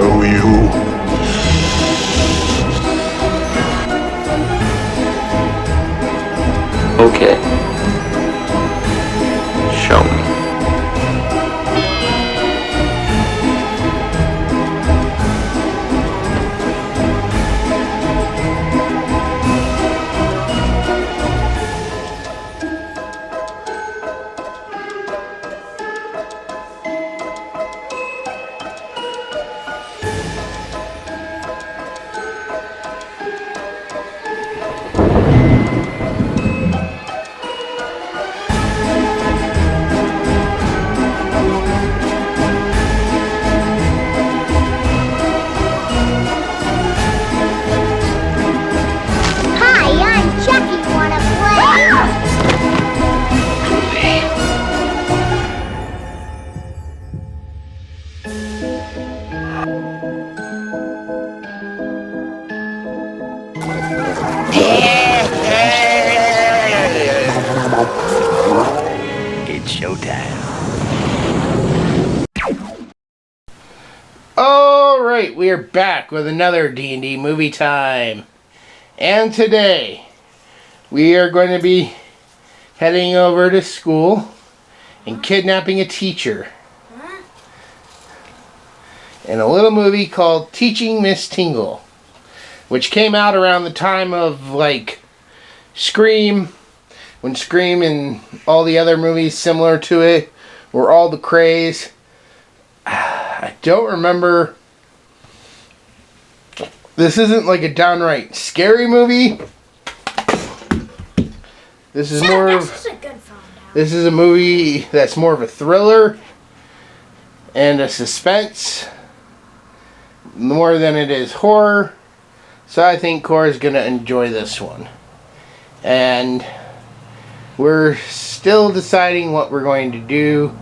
show you. Okay. Show me. It's showtime. Alright, we are back with another D&D movie time. And today, we are going to be heading over to school and kidnapping a teacher. In a little movie called Teaching Miss Tingle, which came out around the time of, like, Scream, when Scream and all the other movies similar to it were all the craze. I don't remember. This isn't like a downright scary movie. This is more of, this is a movie that's more of a thriller and a suspense more than it is horror. So I think Cora's gonna enjoy this one. And we're still deciding what we're going to do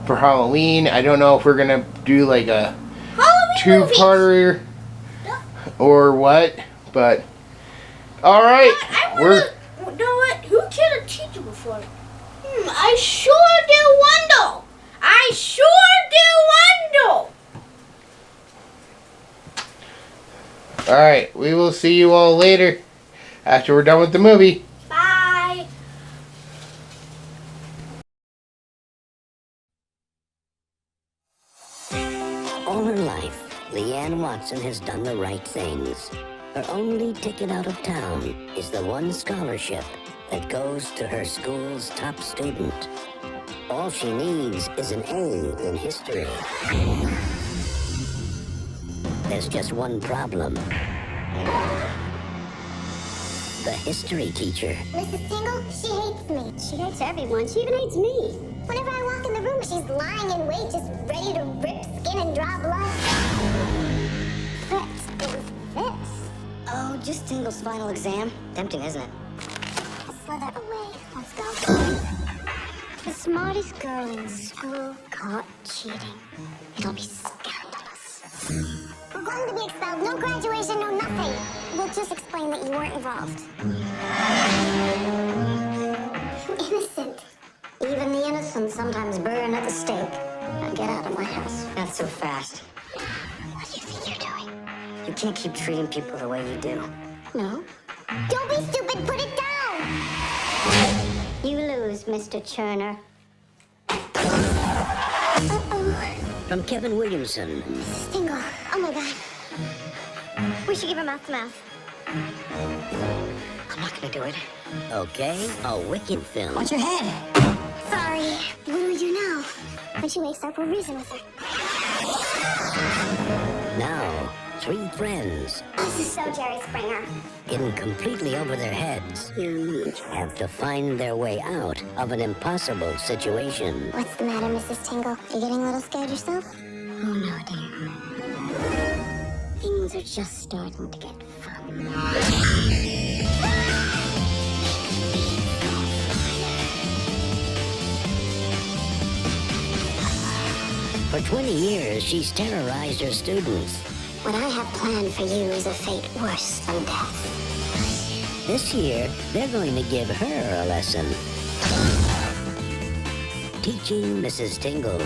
for Halloween. I don't know if we're gonna do like a two-parter or what, but all right. You know what? Who killed a teacher before? I sure do wonder. I sure do wonder. All right, we will see you all later after we're done with the movie. Bye. All her life, Leanne Watson has done the right things. Her only ticket out of town is the one scholarship that goes to her school's top student. All she needs is an A in history. There's just one problem. The history teacher. Mrs. Tingle, she hates me. She hates everyone. She even hates me. Whenever I walk in the room, she's lying in wait, just ready to rip skin and draw blood. What is this? Oh, just Tingle's final exam. Tempting, isn't it? Slither away. Let's go. The smartest girl in school caught cheating. It'll be scandalous. We're going to be expelled. No graduation, no nothing. We'll just explain that you weren't involved. Innocent. Even the innocent sometimes burn at the stake. Now get out of my house. Not so fast. What do you think you're doing? You can't keep treating people the way you do. No? Don't be stupid. Put it down. You lose, Mr. Turner. Uh-oh. From Kevin Williamson. Tingle. Oh my God. We should give her mouth to mouth. I'm not gonna do it. Okay, a wicked film. Watch your head. Sorry. What do we do now? When she wakes up, we'll reason with her. Now, three friends. This is so Jerry Springer. In completely over their heads, have to find their way out of an impossible situation. What's the matter, Mrs. Tingle? You getting a little scared yourself? Oh, no, dear. Things are just starting to get fun. For 20 years, she's terrorized her students. What I have planned for you is a fate worse than death. This year, they're going to give her a lesson. Teaching Mrs. Tingle.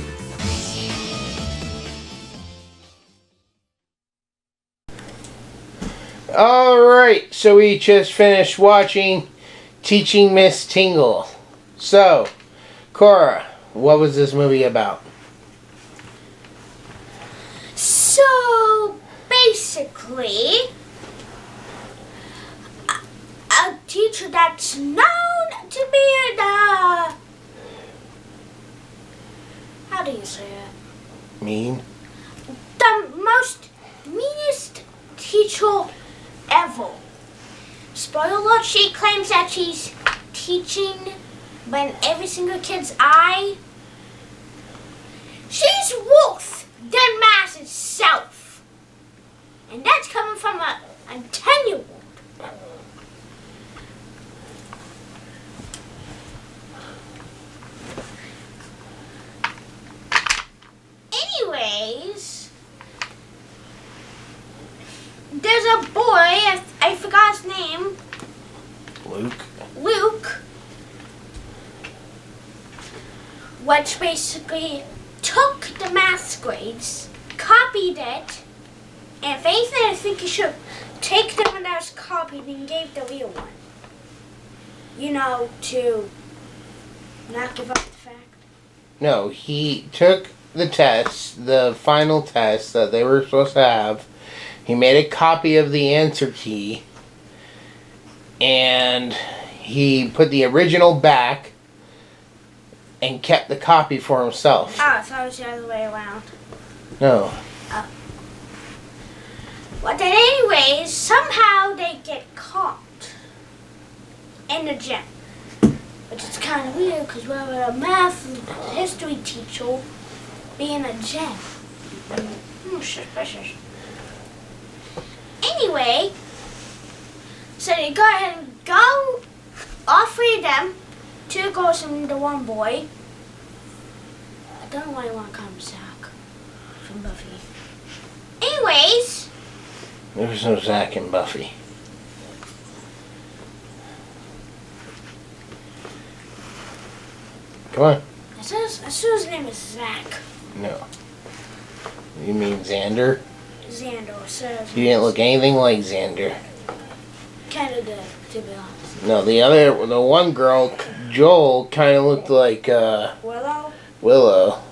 Alright, so we just finished watching Teaching Miss Tingle. So, Cora, what was this movie about? So, basically, a teacher that's known to be the... How do you say it? Mean? The most meanest teacher ever. Spoiler alert, she claims that she's teaching when every single kid's eye. She's worse than mass itself. And that's coming from a 10-year-old. Anyways, there's a boy, I forgot his name. Luke. Which basically took the math grades, copied it, and if anything, I think you should take the one that was copied and gave the real one. You know, to not give up the fact. No, he took the test, the final test that they were supposed to have. He made a copy of the answer key, and he put the original back and kept the copy for himself. Oh, I thought it was the other way around. No. Oh. Well, then anyways, somehow they get caught in the gym. Which is kind of weird because we're a math history teacher being a gym. Suspicious. Anyway, so they go ahead and go, all three of them, 2 girls and the 1 boy. I don't know why I want to call him Zach from Buffy. Anyways. There was no Zach in Buffy. Come on. I said his name is Zach. No. You mean Xander? Xander. So He didn't look anything like Xander. kind of did, to be honest. No, the one girl, Joel, kind of looked like Willow.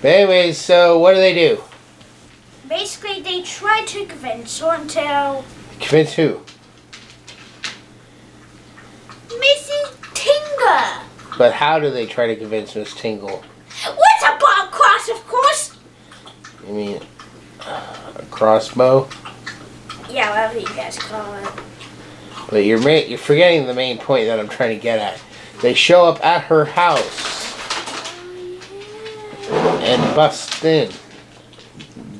But anyways, so what do? Basically, they tried to convince her until Convince who? Mrs. Tingle. But how do they try to convince Miss Tingle? What's a ball cross, of course? You mean a crossbow? Yeah, whatever you guys call it. But you're forgetting the main point that I'm trying to get at. They show up at her house and bust in,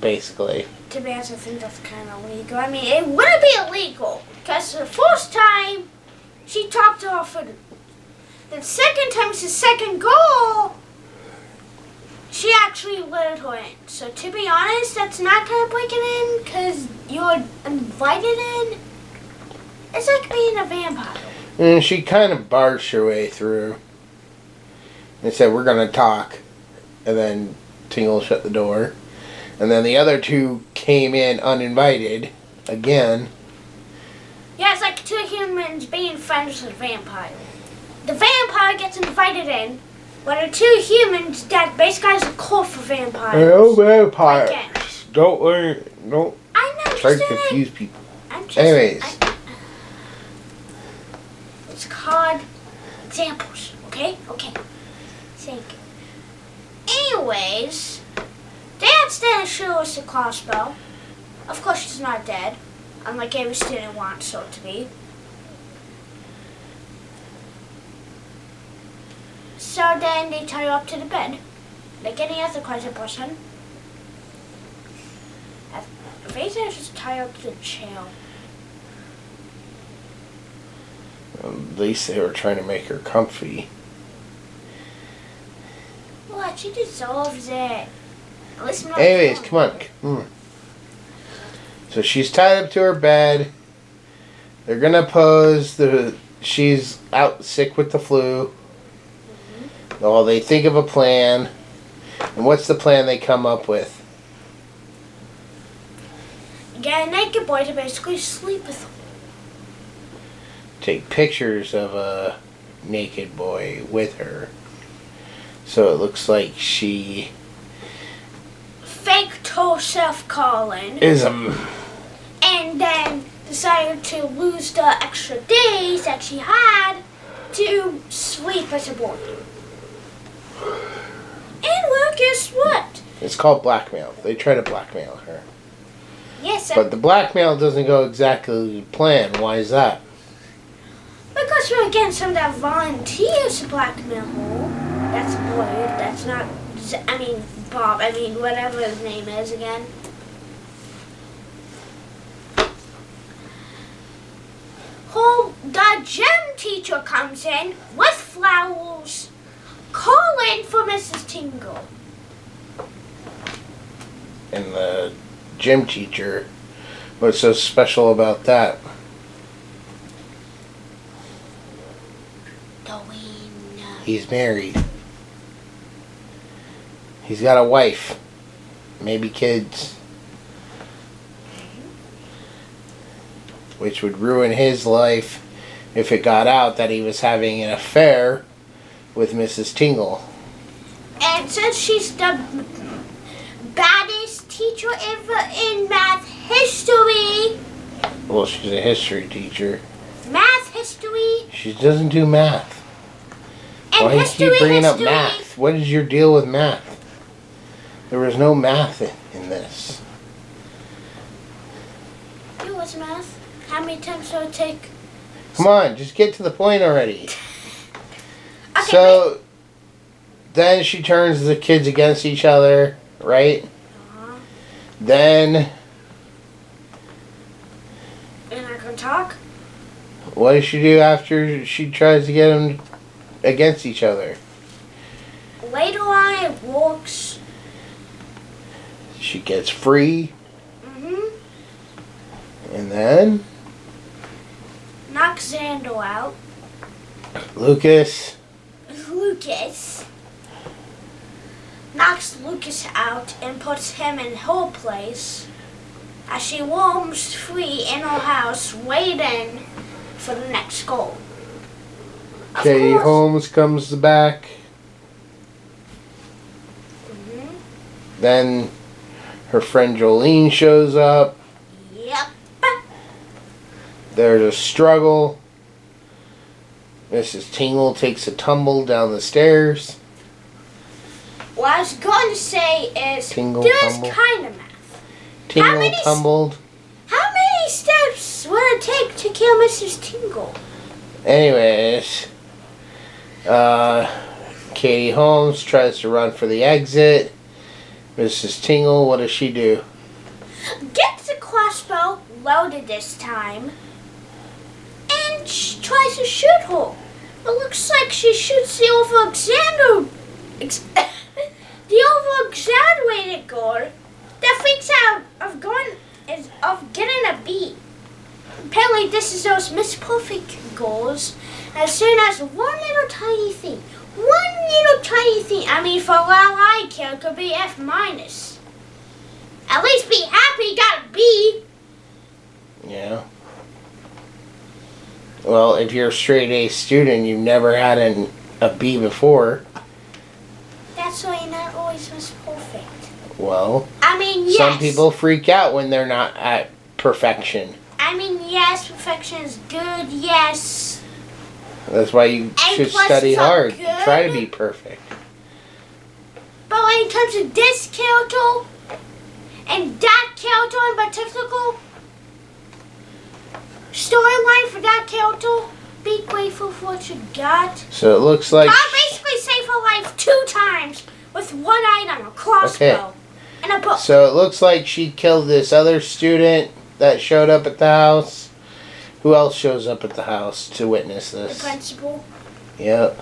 basically. To be honest, I think that's kind of illegal. I mean, it wouldn't be illegal because the first time she topped her off with the second time, it's the second goal. She actually let her in. So to be honest, that's not kind of breaking in because you're invited in. It's like being a vampire. And she kind of barged her way through. They said, we're going to talk. And then Tingle shut the door. And then the other 2 came in uninvited again. Yeah, it's like 2 humans being friends with a vampire. The vampire gets invited in. When the 2 humans that basically has a cult for vampires. No vampires. Again. Don't worry. Don't I know. try to confuse people. Anyways. Anyways. It's called examples. Okay? Okay. Thank you. Anyways, Dad Stan show us the crossbow. Of course she's not dead. Unlike every student wants her to be. So then they tie her up to the bed. Like any other crazy person. Basically just tie her up to the chair. At least they were trying to make her comfy. What? She deserves it. Anyways, come on. So she's tied up to her bed. They're gonna pose she's out sick with the flu. Oh, they think of a plan. And what's the plan they come up with? get a naked boy to basically sleep with him. Take pictures of a naked boy with her. So it looks like she faked herself calling. is And then decided to lose the extra days that she had to sleep as a boy. And well, guess what? It's called blackmail. They try to blackmail her. Yes, But the blackmail doesn't go exactly to plan. Why is that? because we're getting some that volunteers to blackmail her. That's a boy. That's not. I mean, Bob. I mean, whatever his name is again. The gym teacher comes in with flowers, calling for Mrs. Tingle. And the gym teacher, what's so special about that? He's married. He's got a wife. Maybe kids. Which would ruin his life if it got out that he was having an affair with Mrs. Tingle. And since she's the baddest teacher ever in math history. Well, she's a history teacher. Math history. She doesn't do math. And Why do you history, keep bringing up history. math? What is your deal with math? There was no math in this. It was math. How many times do I take? Come on, just get to the point already. Okay, So, then she turns the kids against each other, right? Uh-huh. Then, You're not gonna talk? what does she do after she tries to get them against each other? Later on, it works. She gets free, Mm-hmm. and then Knocks Xander out. Lucas, Knocks Lucas out and puts him in her place as she roams free in her house waiting for the next goal. Of Katie course. Holmes comes back. Mhm. Then her friend Jolene shows up. Yep. There's a struggle. Mrs. Tingle takes a tumble down the stairs. What I was going to say is Tingle, there's tumble. kind of math. Tingle many tumbled. How many steps would it take to kill Mrs. Tingle? Anyways, Katie Holmes tries to run for the exit. Mrs. Tingle, what does she do? Gets the crossbow loaded this time and she tries to shoot her. It looks like she shoots the over-exaggerated girl that freaks out of getting a B. Apparently this is those Miss Perfect girls. As soon as one little tiny thing, I mean for all I care, could be F minus. At least be happy, got a B. Yeah. Well, if you're a straight A student, you've never had a B before. That's why you're not always Miss Perfect. Well, I mean, yes. some people freak out when they're not at perfection. I mean, yes, perfection is good, yes. That's why you should plus study it's all hard. good. Try to be perfect. But when it comes to this character, and that character in particular, storyline for that character, be grateful for what you got. So it looks like... God basically saved her life 2 times with one item, a crossbow, and a book. So it looks like she killed this other student that showed up at the house. Who else shows up at the house to witness The this? principal. Yep.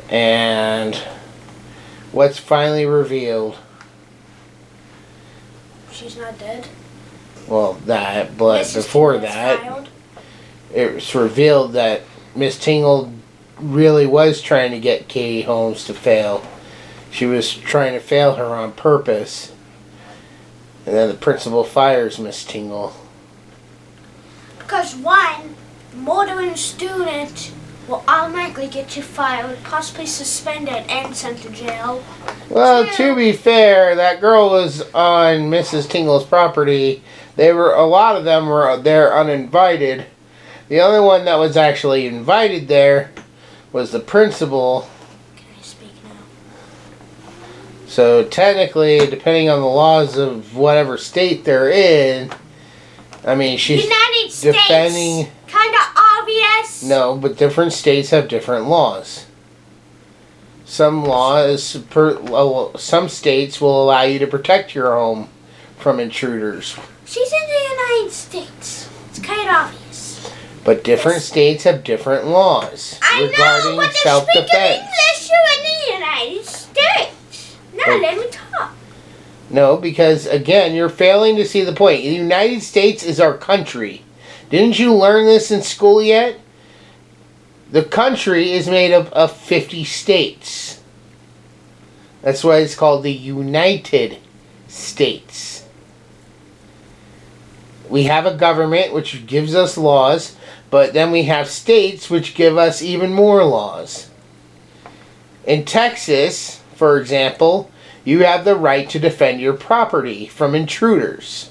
And what's finally revealed? She's not dead. Well, that, but Mrs. before Tingle's that, child. it was revealed that Miss Tingle really was trying to get Katie Holmes to fail. She was trying to fail her on purpose. And then the principal fires Miss Tingle. Because one, murdering student will automatically get you fired, possibly suspended, and sent to jail. Well, Two, to be fair, that girl was on Mrs. Tingle's property. A lot of them were there uninvited. The only one that was actually invited there was the principal. Can I speak now? So technically, depending on the laws of whatever state they're in, I mean, she's United defending. States. Kind of obvious. No, but different states have different laws. Some states will allow you to protect your home from intruders. She's in the United States. It's kind of obvious. But different states have different laws regarding I know, but they're self-defense. speaking English in the United States. Now let me talk. No, because again, you're failing to see the point. The United States is our country. Didn't you learn this in school yet? The country is made up of 50 states. That's why it's called the United States. We have a government which gives us laws, but then we have states which give us even more laws. In Texas, for example, you have the right to defend your property from intruders.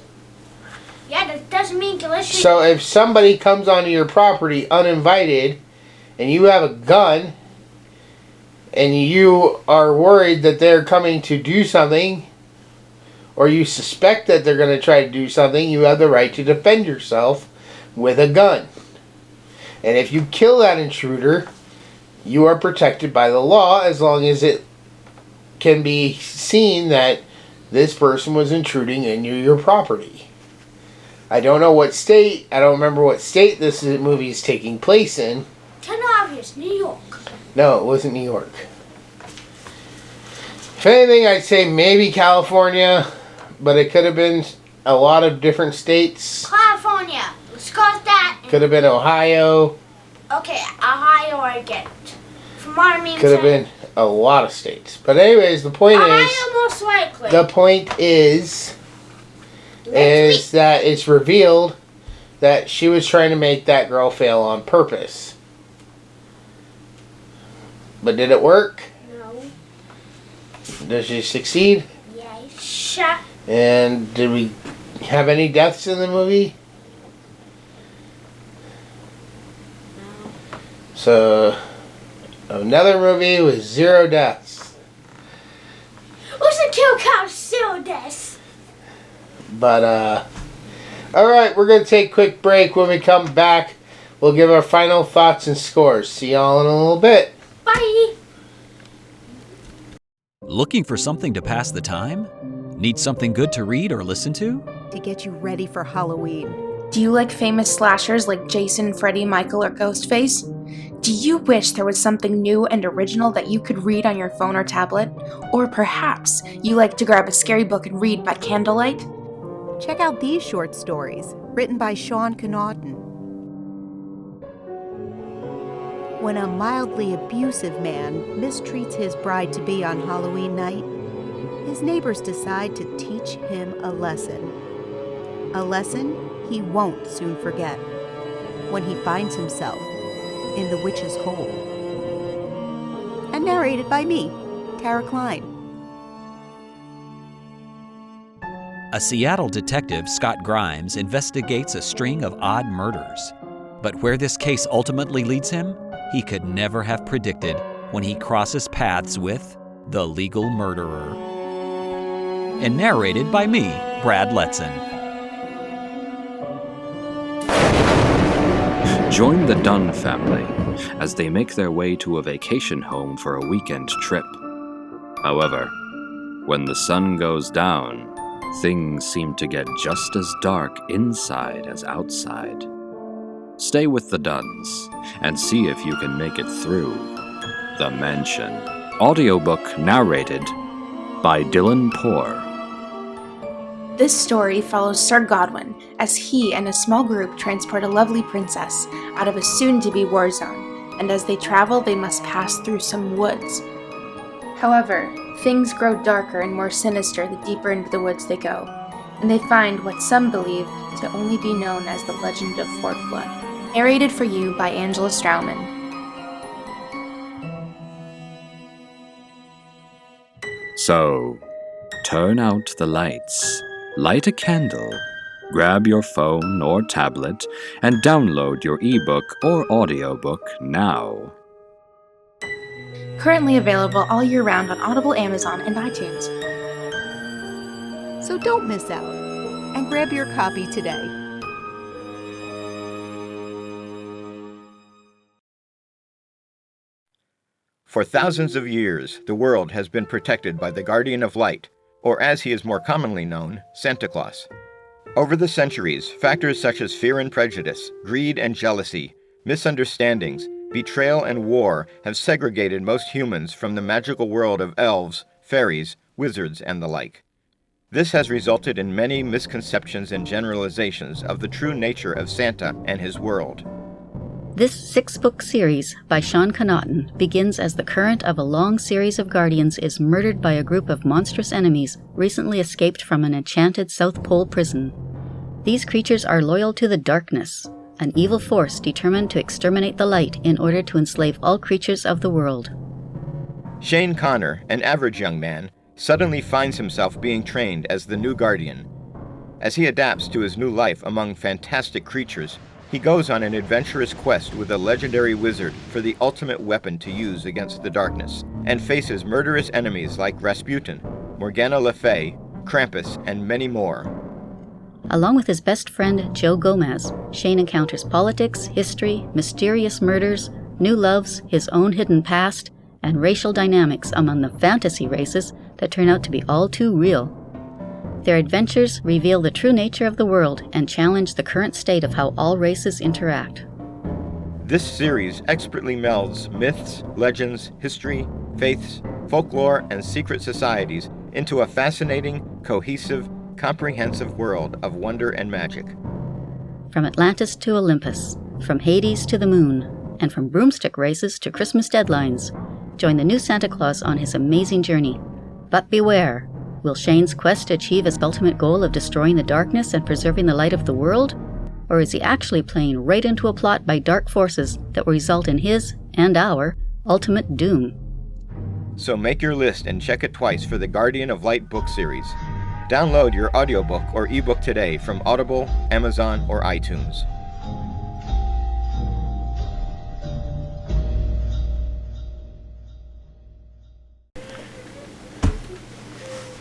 Yeah, that doesn't mean unless you... So if somebody comes onto your property uninvited and you have a gun and you are worried that they're coming to do something, or you suspect that they're going to try to do something, you have the right to defend yourself with a gun. And if you kill that intruder, you are protected by the law as long as it can be seen that this person was intruding into your property. I don't know what state, I don't remember what state this movie is taking place in. Kind of obvious, New York. No, it wasn't New York. If anything, I'd say maybe California, but it could have been a lot of different states. California. Let's go with that. Could have been Ohio. Okay, Ohio, I get it. From what I mean, Could have been a lot of states. But anyways, the point Ohio is... most likely. The point is that it's revealed that she was trying to make that girl fail on purpose. But did it work? No. Did she succeed? Yes. And did we have any deaths in the movie? No. So, another movie with 0 deaths. What's the kill count? 0 deaths. But, alright, we're going to take a quick break. When we come back, we'll give our final thoughts and scores. See y'all in a little bit. Bye. Looking for something to pass the time? Need something good to read or listen to? To get you ready for Halloween. Do you like famous slashers like Jason, Freddy, Michael, or Ghostface? Do you wish there was something new and original that you could read on your phone or tablet? Or perhaps you like to grab a scary book and read by candlelight? Check out these short stories, written by Sean Connaughton. When a mildly abusive man mistreats his bride-to-be on Halloween night, his neighbors decide to teach him a lesson. A lesson he won't soon forget when he finds himself in the witch's hole. And narrated by me, Tara Klein. A Seattle detective, Scott Grimes, investigates a string of odd murders. But where this case ultimately leads him, he could never have predicted when he crosses paths with the legal murderer. And narrated by me, Brad Letson. Join the Dunn family as they make their way to a vacation home for a weekend trip. However, when the sun goes down, things seem to get just as dark inside as outside. Stay with the Dunns and see if you can make it through The Mansion. Audiobook narrated by Dylan Poor. This story follows Sir Godwin as he and a small group transport a lovely princess out of a soon-to-be war zone, and as they travel they must pass through some woods. However, things grow darker and more sinister the deeper into the woods they go. and they find what some believe to only be known as the legend of Fort Blood. Narrated for you by Angela Strauman. So, turn out the lights, light a candle, grab your phone or tablet, and download your ebook or audiobook now. Currently available all year round on Audible, Amazon, and iTunes. So don't miss out and grab your copy today. For thousands of years, the world has been protected by the Guardian of Light, or as he is more commonly known, Santa Claus. Over the centuries, factors such as fear and prejudice, greed and jealousy, misunderstandings, betrayal and war have segregated most humans from the magical world of elves, fairies, wizards, and the like. This has resulted in many misconceptions and generalizations of the true nature of Santa and his world. This 6-book series by Sean Connaughton begins as the current of a long series of guardians is murdered by a group of monstrous enemies recently escaped from an enchanted South Pole prison. These creatures are loyal to the darkness, an evil force determined to exterminate the light in order to enslave all creatures of the world. Shane Connor, an average young man, suddenly finds himself being trained as the new guardian. As he adapts to his new life among fantastic creatures, he goes on an adventurous quest with a legendary wizard for the ultimate weapon to use against the darkness, and faces murderous enemies like Rasputin, Morgana Le Fay, Krampus, and many more. Along with his best friend, Joe Gomez, Shane encounters politics, history, mysterious murders, new loves, his own hidden past, and racial dynamics among the fantasy races that turn out to be all too real. Their adventures reveal the true nature of the world and challenge the current state of how all races interact. This series expertly melds myths, legends, history, faiths, folklore, and secret societies into a fascinating, cohesive, comprehensive world of wonder and magic. From Atlantis to Olympus, from Hades to the moon, and from broomstick races to Christmas deadlines, join the new Santa Claus on his amazing journey. But beware, will Shane's quest achieve his ultimate goal of destroying the darkness and preserving the light of the world? Or is he actually playing right into a plot by dark forces that will result in his, and our, ultimate doom? So make your list and check it twice for the Guardian of Light book series. Download your audiobook or ebook today from Audible, Amazon, or iTunes.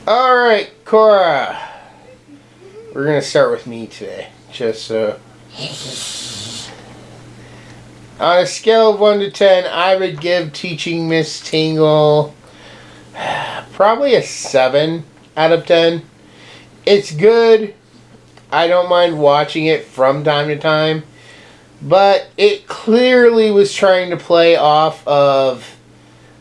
Alright, Cora. We're going to start with me today. Just on a scale of 1 to 10, I would give Teaching Miss Tingle probably a 7 out of 10. It's good. I don't mind watching it from time to time. But it clearly was trying to play off of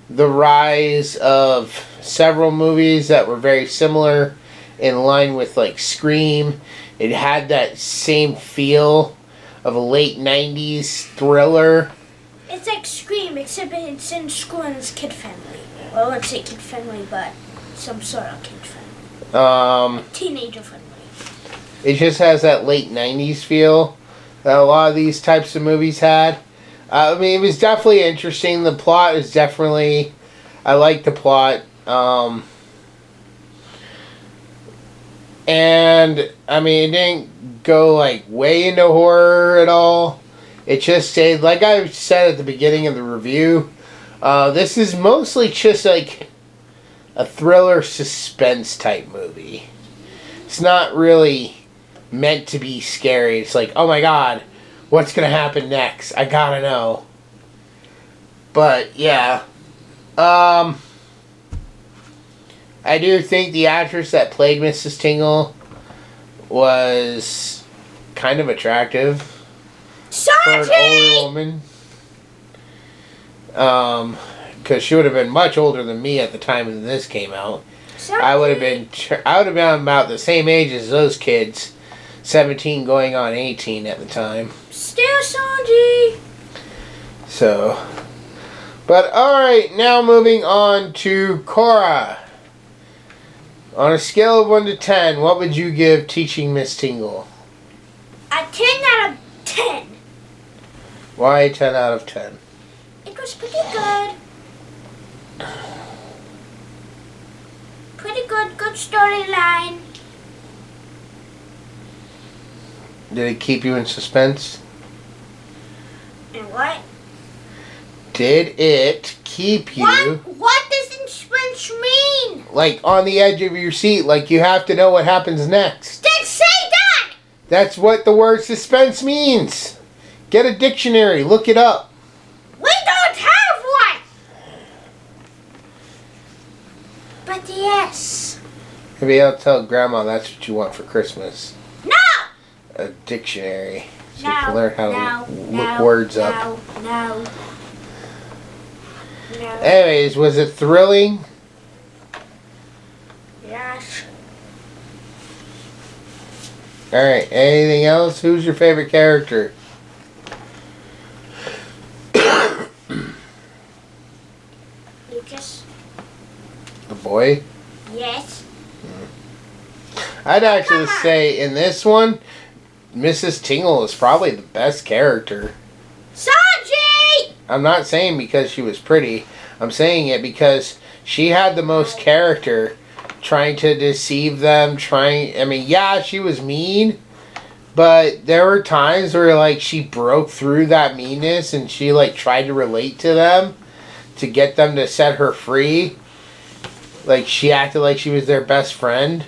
the rise of several movies that were very similar, in line with like Scream. It had that same feel of a late 90s thriller. It's like Scream, except it's in school and it's kid-friendly. Well, let's say kid-friendly, but some sort of kid-friendly. Teenager-friendly. It just has that late 90s feel that a lot of these types of movies had. I mean, it was definitely interesting. The plot is definitely... I like the plot. And, I mean, it didn't go, like, way into horror at all. It just stayed, like I said at the beginning of the review, this is mostly just, like, a thriller suspense type movie. It's not really meant to be scary. It's like, oh my god, what's going to happen next? I gotta know. But, yeah. I do think the actress that played Mrs. Tingle was kind of attractive for an older woman. Because she would have been much older than me at the time when this came out. I would have been about the same age as those kids, 17 going on 18 at the time. Still Sanji. So, but alright, now moving on to Cora. On a scale of 1 to 10, what would you give Teaching Miss Tingle? A 10 out of 10. Why 10 out of 10? It was pretty good. Pretty good storyline. Did it keep you in suspense? And what? Did it keep you... What does suspense mean? Like on the edge of your seat, like you have to know what happens next. Then say that! That's what the word suspense means. Get a dictionary, look it up. We don't have one! But yes. Maybe I'll tell Grandma that's what you want for Christmas. No! A dictionary. So No, you can learn how to look words up. No. Anyways, was it thrilling? Yes. Alright, anything else? Who's your favorite character? Lucas? The boy? Yes. I'd actually say in this one, Mrs. Tingle is probably the best character. Sanji! I'm not saying because she was pretty. I'm saying it because she had the most character, trying to deceive them, yeah, she was mean, but there were times where, like, she broke through that meanness and she, like, tried to relate to them to get them to set her free. Like, she acted like she was their best friend.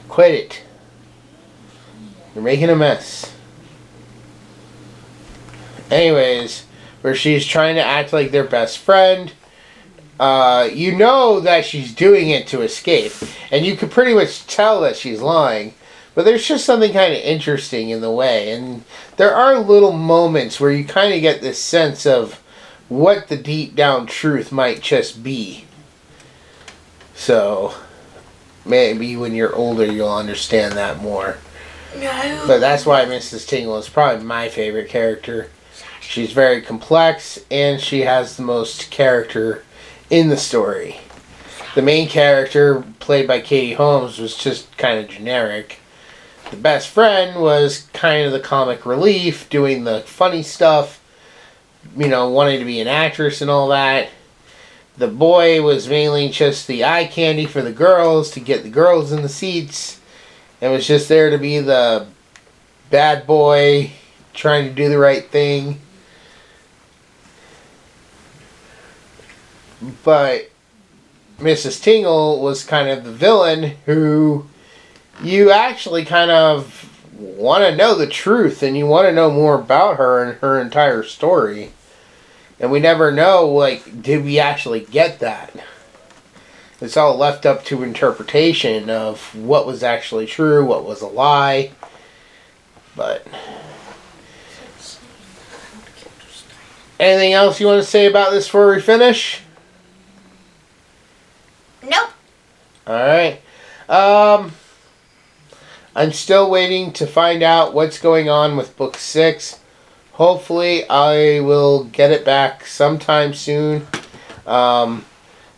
Quit it. You're making a mess. Anyways, where she's trying to act like their best friend. You know that she's doing it to escape. And you can pretty much tell that she's lying. But there's just something kind of interesting in the way. And there are little moments where you kind of get this sense of what the deep down truth might just be. So, maybe when you're older you'll understand that more. No. But that's why Mrs. Tingle is probably my favorite character. She's very complex and she has the most character in the story. The main character, played by Katie Holmes, was just kind of generic. The best friend was kind of the comic relief, doing the funny stuff, wanting to be an actress and all that. The boy was mainly just the eye candy for the girls, to get the girls in the seats. And was just there to be the bad boy, trying to do the right thing. But Mrs. Tingle was kind of the villain who you actually kind of want to know the truth and you want to know more about her and her entire story. And we never know, like, did we actually get that? It's all left up to interpretation of what was actually true, what was a lie. But anything else you want to say about this before we finish? Nope. Alright. I'm still waiting to find out what's going on with book 6. Hopefully I will get it back sometime soon.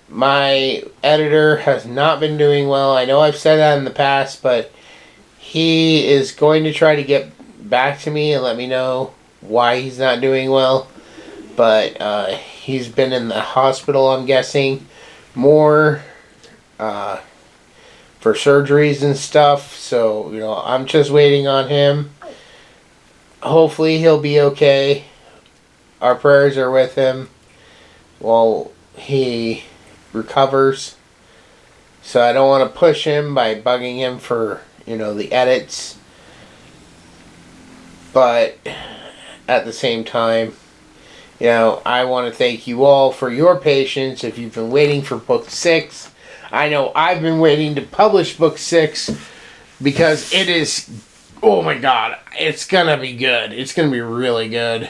My editor has not been doing well. I know I've said that in the past, but he is going to try to get back to me and let me know why he's not doing well. But he's been in the hospital, I'm guessing, more for surgeries and stuff. So, I'm just waiting on him. Hopefully he'll be okay. Our prayers are with him while he recovers. So I don't want to push him by bugging him for, the edits. But at the same time, I want to thank you all for your patience. If you've been waiting for book 6, I know I've been waiting to publish book 6 because it is, oh my god, it's gonna be good. It's gonna be really good.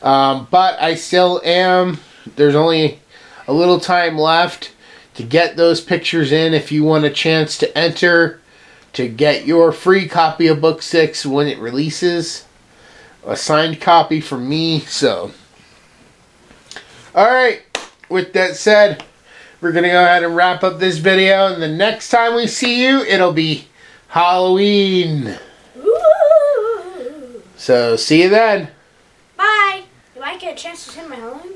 But I still am. There's only a little time left to get those pictures in if you want a chance to enter to get your free copy of book 6 when it releases. A signed copy from me. So, alright, with that said, we're going to go ahead and wrap up this video. And the next time we see you, it'll be Halloween. Ooh. So, see you then. Bye. You might get a chance to send my Halloween